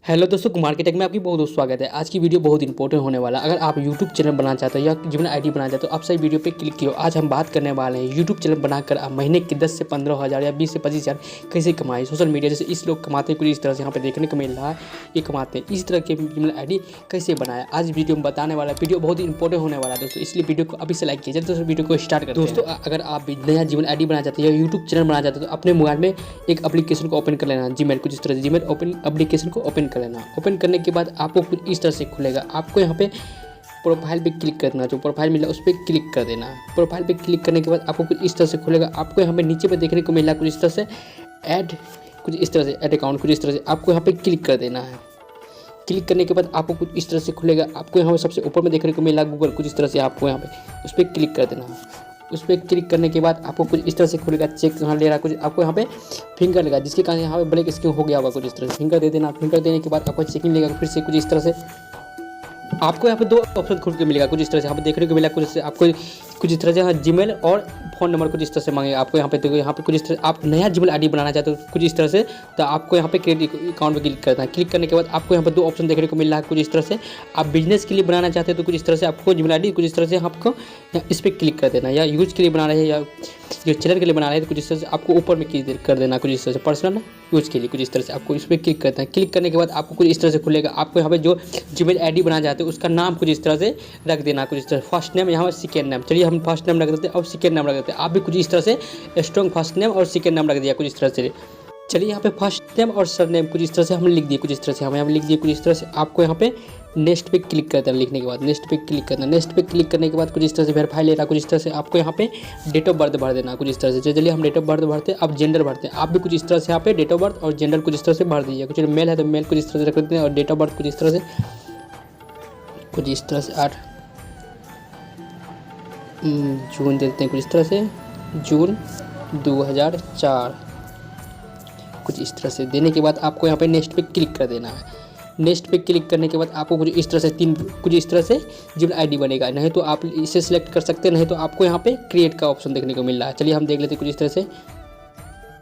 Hello दोस्तों, कुमार के take में आपकी बहुत बहुत स्वागत है। आज की वीडियो बहुत इंपॉर्टेंट होने वाला है। अगर आप यूट्यूब चैनल बनाना चाहते हो या जीमेल आईडी बनाना चाहते हो, आप सही वीडियो पे क्लिक किया। आज हम बात करने वाले हैं यूट्यूब चैनल बनाकर आप महीने के 10 से 15 हज़ार या 20 से 25 हज़ार कैसे कमाए। सोशल मीडिया जैसे इस लोग कमाते हैं, कुछ इस तरह से यहाँ पे देखने को मिल रहा है, ये कमाते हैं। इस तरह के जीमेल आईडी कैसे बनाया, आज वीडियो में बताने वाला है। वीडियो बहुत इंपॉर्टेंट होने वाला है दोस्तों, इसलिए वीडियो को अभी से लाइक कीजिए। दोस्तों वीडियो को स्टार्ट करते हैं। दोस्तों अगर आप नया जीमेल आईडी बनाना चाहते हैं या यूट्यूब चैनल बनाना चाहते हो, तो अपने मोबाइल में एक एप्लीकेशन को ओपन कर लेना, जीमेल कुछ इस तरह से जीमेल एप्लीकेशन को ओपन कर लेना। ओपन करने के बाद आपको कुछ इस तरह से खुलेगा। आपको यहाँ पे प्रोफाइल पे क्लिक करना, जो प्रोफाइल मिला उस पर क्लिक कर देना। प्रोफाइल पे क्लिक करने के बाद आपको कुछ इस तरह से खुलेगा। आपको यहाँ पे नीचे पे देखने को मिला कुछ इस तरह से ऐड, कुछ इस तरह से ऐड अकाउंट, कुछ इस तरह से आपको यहाँ पे क्लिक कर देना है। क्लिक करने के बाद आपको कुछ इस तरह से खुलेगा। आपको यहाँ पे सबसे ऊपर में देखने को मिला गूगल, कुछ इस तरह से आपको यहाँ पे उस पर क्लिक कर देना है। उस पर क्लिक करने के बाद आपको कुछ इस तरह से खुलेगा। चेक कहाँ ले रहा है, कुछ आपको यहाँ पे फिंगर लगा, जिसके कारण यहाँ पे ब्लैक स्क्रीन हो गया होगा। कुछ इस तरह से फिंगर दे देना। फिंगर देने के बाद आपको चेकिंग लेगा। फिर से कुछ इस तरह से आपको यहाँ पे दो ऑप्शन खुल के मिलेगा। कुछ इस तरह से यहाँ पे देखने को मिला, कुछ से आपको कुछ इस तरह से जीमेल और फ़ोन नंबर कुछ इस तरह से मांगेगा। आपको यहाँ पे देखो, यहाँ पे कुछ इस तरह आप नया जीमेल आईडी बनाना चाहते हो कुछ इस तरह से, तो आपको यहाँ पे क्रेडिट अकाउंट पे क्लिक करना है। क्लिक करने के बाद आपको यहाँ पे दो ऑप्शन देखने को मिल रहा है। कुछ इस तरह से आप बिजनेस के लिए बनाना चाहते हो तो कुछ इस तरह से आपको जीमेल आईडी कुछ इस तरह से आपको इस पर क्लिक कर देना, या यूज के लिए बना रहे हैं या जो चैनल के लिए बना रहे हैं तो कुछ इस तरह से आपको ऊपर में क्लिक कर देना। कुछ इस तरह से पर्सनल यूज के लिए कुछ इस तरह से आपको इस पर क्लिक करना है। क्लिक करने के बाद आपको कुछ इस तरह से खुलेगा। आपको यहाँ पे जो जीमेल आईडी बनाना चाहते हो उसका नाम कुछ इस तरह से रख देना। कुछ इस तरह फर्स्ट नेम, यहाँ पर सेकेंड नेम। चलिए हम फर्स्ट नेम रख देते हैं और सेकेंड नाम रख देते हैं। आप भी कुछ इस तरह से स्ट्रॉन्ग फर्स्ट नेम और सेकेंड नाम रख दिया कुछ इस तरह से। चलिए यहाँ पे फर्स्ट नेम और सर नेम कुछ इस तरह से हमने लिख दिए। कुछ इस तरह से हम यहाँ पे लिख दिए। कुछ इस तरह से आपको यहाँ पे नेक्स्ट पे क्लिक करना है। लिखने के बाद नेक्स्ट पे क्लिक करना। नेक्स्ट पे क्लिक करने के बाद कुछ इस तरह से वेरीफाई ले रहा। कुछ इस तरह से आपको यहाँ पे डेट ऑफ बर्थ भर देना। कुछ इस तरह से चलिए हम डेट ऑफ बर्थ भरते हैं, अब जेंडर भरते हैं। आप भी कुछ इस तरह से यहाँ पे डेट ऑफ बर्थ और जेंडर कुछ इस तरह से भर दीजिए। कुछ मेल है तो मेल कुछ इस तरह से रख देते हैं और डेट ऑफ बर्थ कुछ इस तरह से 8 जून देते हैं। कुछ इस तरह से जून 2004 कुछ इस तरह से देने के बाद आपको यहाँ पे नेक्स्ट पे क्लिक कर देना है। नेक्स्ट पे क्लिक करने के बाद आपको कुछ इस तरह से कुछ इस तरह से जीमेल आईडी बनेगा। नहीं तो आप इसे सिलेक्ट कर सकते हैं, नहीं तो आपको यहाँ पे क्रिएट का ऑप्शन देखने को मिल रहा है। चलिए हम देख लेते हैं। कुछ इस तरह से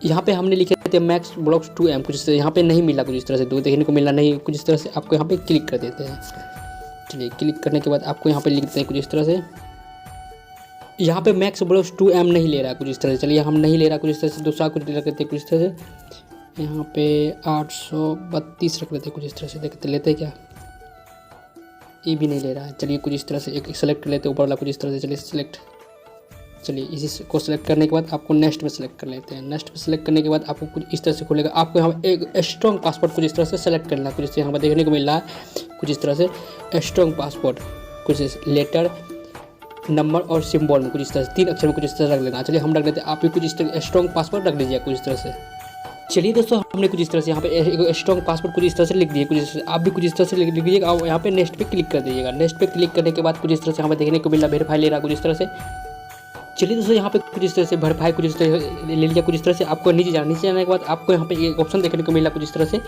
यहाँ पे हमने लिखे थे मैक्स ब्लॉक्स 2M, कुछ इस तरह यहाँ पे नहीं मिला। कुछ इस तरह से दो देखने को मिला नहीं। कुछ इस तरह से आपको यहाँ पे क्लिक कर देते हैं। चलिए क्लिक करने के बाद आपको यहाँ पे लिख देते हैं कुछ इस तरह से, यहाँ पे मैक्स ब्लॉक्स 2M नहीं ले रहा है। कुछ इस तरह से चलिए हम नहीं ले रहा। कुछ इस तरह से दूसरा कुछ रख देते हैं। कुछ इस तरह से यहाँ पे 832 रख लेते हैं। कुछ इस तरह से देखते लेते क्या, ये भी नहीं ले रहा है। चलिए कुछ इस तरह से एक सेलेक्ट कर लेते हैं ऊपर वाला। कुछ इस तरह से चलिए सेलेक्ट, चलिए इसी को सेलेक्ट करने के बाद आपको नेक्स्ट में सेलेक्ट कर लेते हैं। नेक्स्ट में सेलेक्ट करने के बाद आपको कुछ इस तरह से खुलेगा। आपको यहाँ एक स्ट्रॉन्ग पासपोर्ट कुछ इस तरह से सेलेक्ट करना। कुछ इस यहाँ पर देखने को मिल रहा है कुछ इस तरह से स्ट्रॉन्ग पासपोर्ट, कुछ लेटर नंबर और सिंबल में कुछ इस तरह से 3 अक्षर में कुछ इस तरह रख लेना। चलिए हम रख लेते हैं। आप भी कुछ इस तरह स्ट्रॉन्ग पासपोर्ट रख लीजिए कुछ इस तरह से। चलिए दोस्तों हमने कुछ इस तरह से यहाँ पे एक स्ट्रॉन्ग पासपोर्ट कुछ इस तरह से लिख दिए। कुछ इस तरह आप भी कुछ इस तरह से लिख दीजिएगा और यहाँ पे नेक्स्ट पे क्लिक कर दीजिएगा। नेक्स्ट पे क्लिक करने के बाद कुछ इस तरह से यहाँ पे देखने को मिला वेरीफाई ले रहा कुछ इस तरह से। चलिए दोस्तों यहाँ पे कुछ इस तरह से वेरीफाई कुछ इस तरह ले लिया। कुछ इस तरह से आपको नीचे जाना, नीचे जाने के बाद आपको यहाँ पे एक ऑप्शन देखने को मिला कुछ इस तरह से,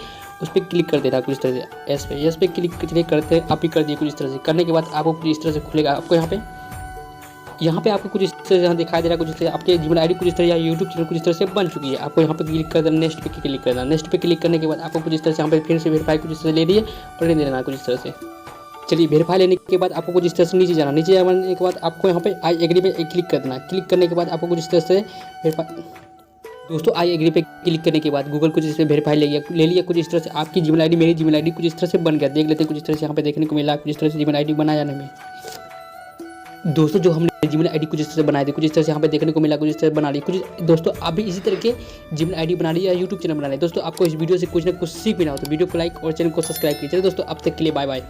उस पर क्लिक कर देना। कुछ इस तरह से एस पे क्लिक करते आप ही कर दिए। कुछ इस तरह से करने के बाद आपको कुछ इस तरह से खुलेगा। आपको यहाँ पे आपको कुछ इस तरह से दिखाई दे रहा है। कुछ इस तरह आपके जीमेल आईडी कुछ इस तरह या यूट्यूब चैनल कुछ इस तरह से बन चुकी है। आपको यहाँ पे क्लिक कर देना, नेक्स्ट पे क्लिक करना। नेक्स्ट पे क्लिक करने के बाद आपको कुछ इस तरह से यहाँ पे फिर से वेरीफाई कुछ इस तरह ले लिए और नहीं देना कुछ इस तरह से। चलिए वेरीफाई लेने के बाद आपको कुछ इस तरह से नीचे जाना। नीचे जाने के बाद आपको यहाँ पे आई एग्री पे क्लिक कर देना। क्लिक करने के बाद आपको कुछ इस तरह से वेरीफाई, दोस्तों आई एग्री पे क्लिक करने के बाद गूगल कुछ इस तरह वेरीफाई ले लिया। कुछ इस तरह से आपकी जीमेल आईडी मेरी जीमेल आईडी कुछ इस तरह से बन गया। देख लेते हैं कुछ इस तरह से यहाँ पे देखने को मिला। कुछ इस तरह से जीमेल आईडी बनाया हमें दोस्तों, जो हमने जीमेल आईडी कुछ इस तरह से बनाए थे कुछ इस तरह से यहाँ पे देखने को मिला। कुछ इस तरह बना ली। कुछ दोस्तों आप भी इसी तरह के जीमेल आईडी बना ली या यूट्यूब चैनल बना ली। दोस्तों आपको इस वीडियो से कुछ ना कुछ सीख मिला हो तो वीडियो को लाइक और चैनल को सब्सक्राइब कीजिए। दोस्तों अब तक के लिए बाय बाय।